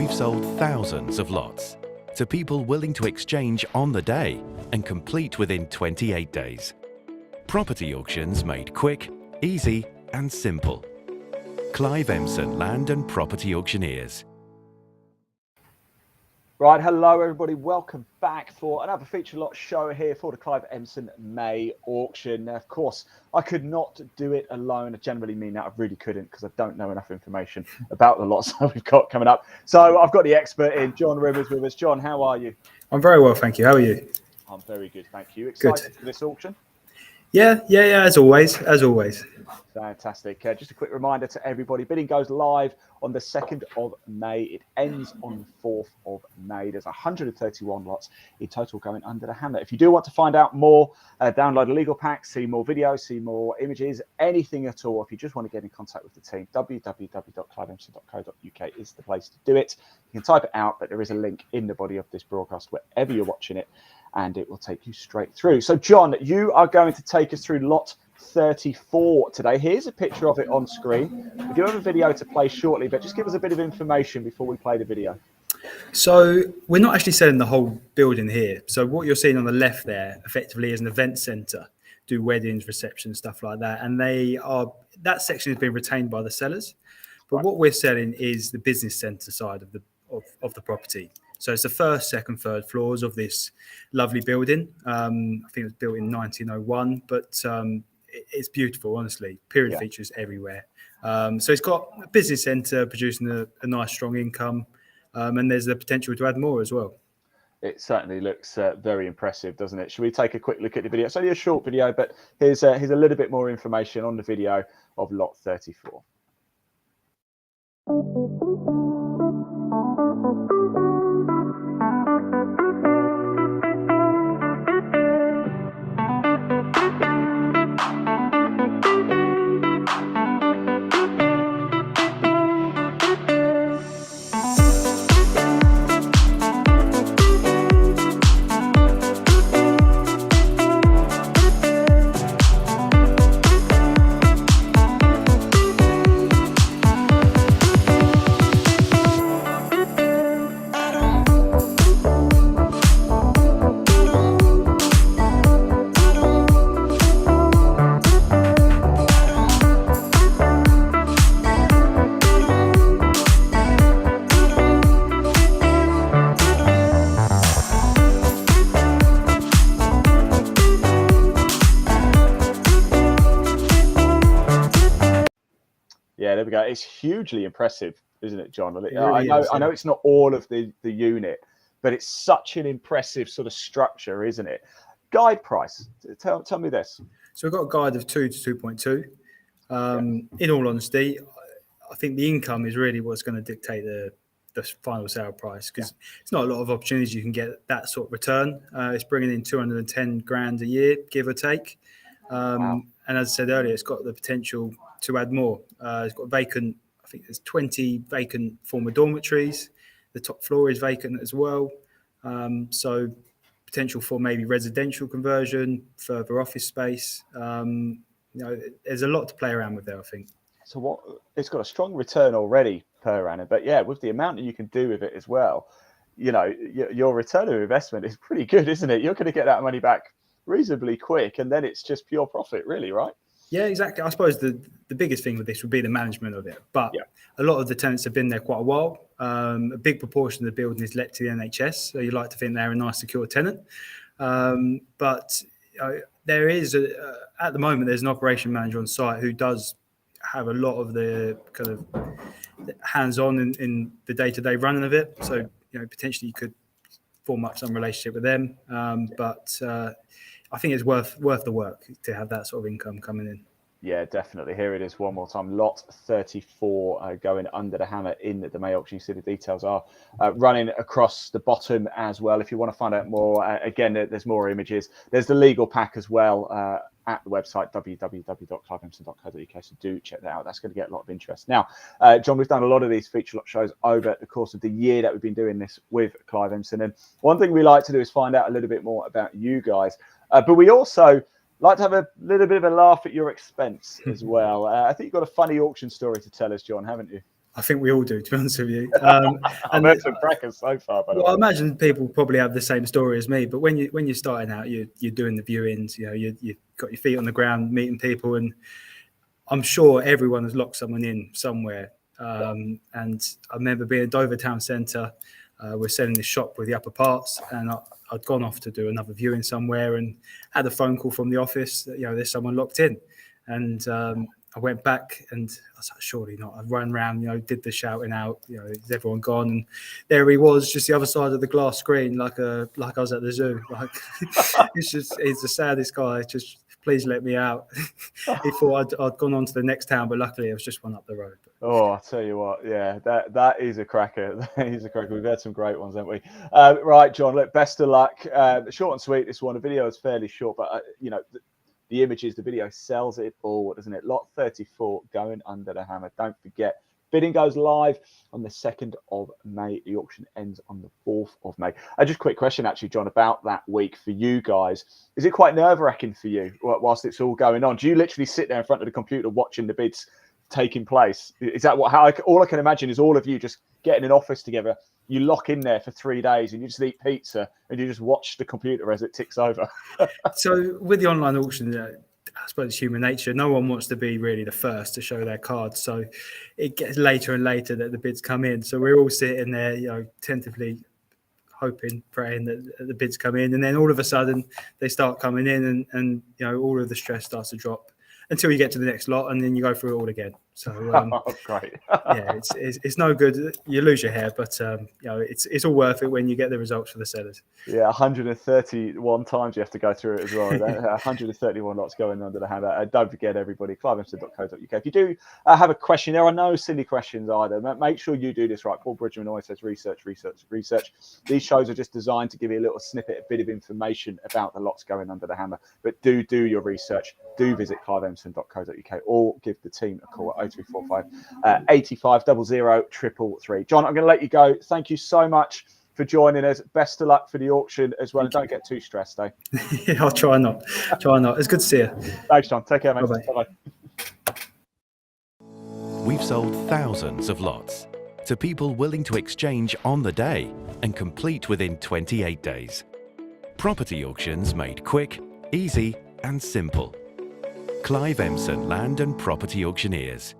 we've sold thousands of lots to people willing to exchange on the day and complete within 28 days. Property auctions made quick, easy and simple. Clive Emson Land and Property Auctioneers. Right, hello everybody, welcome back for another feature lot show here for the Clive Emson May Auction. Now, of course, I could not do it alone. I generally mean that, I really couldn't, because I don't know enough information about the lots that we've got coming up. So I've got the expert in, John Rivers, with us. John, how are you? I'm very well, thank you. How are you? I'm very good, thank you. Excited for this auction? Yeah, as always. Fantastic. Just a quick reminder to everybody, bidding goes live on the 2nd of May. It ends on the 4th of May. There's 131 lots in total going under the hammer. If you do want to find out more, download a legal pack, see more videos, see more images, anything at all. If you just want to get in contact with the team, www.cliveemson.co.uk is the place to do it. You can type it out, but there is a link in the body of this broadcast wherever you're watching it, and it will take you straight through. So, John, you are going to take us through lot 34 today. Here's a picture of it on screen. We do have a video to play shortly, but just give us a bit of information before we play the video. So we're not actually selling the whole building here. So what you're seeing on the left there effectively is an event centre, do weddings, receptions, stuff like that. And that section has been retained by the sellers. But what we're selling is the business centre side of the property. So it's the first, second, third floors of this lovely building. I think it was built in 1901, but it's beautiful, honestly. Period features everywhere. So it's got a business centre producing a nice, strong income, and there's the potential to add more as well. It certainly looks very impressive, doesn't it? Should we take a quick look at the video? It's only a short video, but here's a little bit more information on the video of lot 34. Yeah, there we go. It's hugely impressive, isn't it, John? I know it's not all of the unit, but it's such an impressive sort of structure, isn't it? Guide price. Tell me this. So we've got a guide of 2 to 2.2. In all honesty, I think the income is really what's going to dictate the final sale price, because it's not a lot of opportunities you can get that sort of return. It's bringing in 210 grand a year, give or take. Wow. And as I said earlier, it's got the potential to add more. It's got vacant, I think there's 20 vacant former dormitories. The top floor is vacant as well. So potential for maybe residential conversion, further office space. There's a lot to play around with there, I think. So it's got a strong return already per annum, but yeah, with the amount that you can do with it as well, your return on investment is pretty good, isn't it? You're going to get that money back reasonably quick, and then it's just pure profit, really, right? Yeah, exactly. I suppose the biggest thing with this would be the management of it. But a lot of the tenants have been there quite a while. A big proportion of the building is let to the NHS, so you like to think they're a nice, secure tenant. But there is, at the moment, there's an operation manager on site who does have a lot of the kind of hands-on in the day-to-day running of it. So, potentially you could form up some relationship with them. But I think it's worth the work to have that sort of income coming in. Yeah, definitely. Here it is one more time. Lot 34 going under the hammer in the May auction. You see the details are running across the bottom as well. If you want to find out more, again, there's more images. There's the legal pack as well at the website, www.cliveemson.co.uk. So do check that out. That's going to get a lot of interest. Now, John, we've done a lot of these feature lot shows over the course of the year that we've been doing this with Clive Emson. And one thing we like to do is find out a little bit more about you guys. But we also like to have a little bit of a laugh at your expense as well. I think you've got a funny auction story to tell us, John, haven't you? I think we all do, to be honest with you. I've heard some crackers so far, by the Well, I way. imagine people probably have the same story as me. But when you're starting out, you're doing the viewings. You've got your feet on the ground, meeting people, and I'm sure everyone has locked someone in somewhere. And I remember being at Dover Town Centre. We're selling this shop with the upper parts, and I'd gone off to do another viewing somewhere, and had a phone call from the office that there's someone locked in, and I went back and I was like, surely not. I ran around, did the shouting out, is everyone gone? And there he was, just the other side of the glass screen, like I was at the zoo. Like he's the saddest guy. Just please let me out. He thought I'd gone on to the next town, but luckily it was just one up the road. Oh, I'll tell you what, yeah, that is a cracker. That is a cracker. We've had some great ones, haven't we? Right, John, look, best of luck. Short and sweet, this one. The video is fairly short, but, the images, the video sells it all, doesn't it? Lot 34 going under the hammer. Don't forget, bidding goes live on the 2nd of May. The auction ends on the 4th of May. Just a quick question, actually, John, about that week for you guys. Is it quite nerve-wracking for you whilst it's all going on? Do you literally sit there in front of the computer watching the bids taking place? Is that all I can imagine is all of you just getting an office together, you lock in there for 3 days and you just eat pizza and you just watch the computer as it ticks over? So with the online auction, I suppose it's human nature. No one wants to be really the first to show their cards. So it gets later and later that the bids come in. So we're all sitting there, tentatively hoping, praying that the bids come in. And then all of a sudden they start coming in and all of the stress starts to drop until you get to the next lot, and then you go through it all again. So great. Yeah, it's no good. You lose your hair, but it's all worth it when you get the results for the sellers. Yeah, 131 times you have to go through it as well. 131 lots going under the hammer. Don't forget, everybody, cliveemson.co.uk. If you do have a question, there are no silly questions either. Make sure you do this right. Paul Bridgman always says research, research, research. These shows are just designed to give you a little snippet, a bit of information about the lots going under the hammer. But do your research. Do visit cliveemson.co.uk or give the team a call at 0345 85 00 333. John, I'm going to let you go. Thank you so much for joining us. Best of luck for the auction as well. And don't get too stressed, eh? Yeah, I'll try not. It's good to see you. Thanks, John. Take care, mate. Bye-bye. Bye-bye. We've sold thousands of lots to people willing to exchange on the day and complete within 28 days. Property auctions made quick, easy and simple. Clive Emson Land and Property Auctioneers.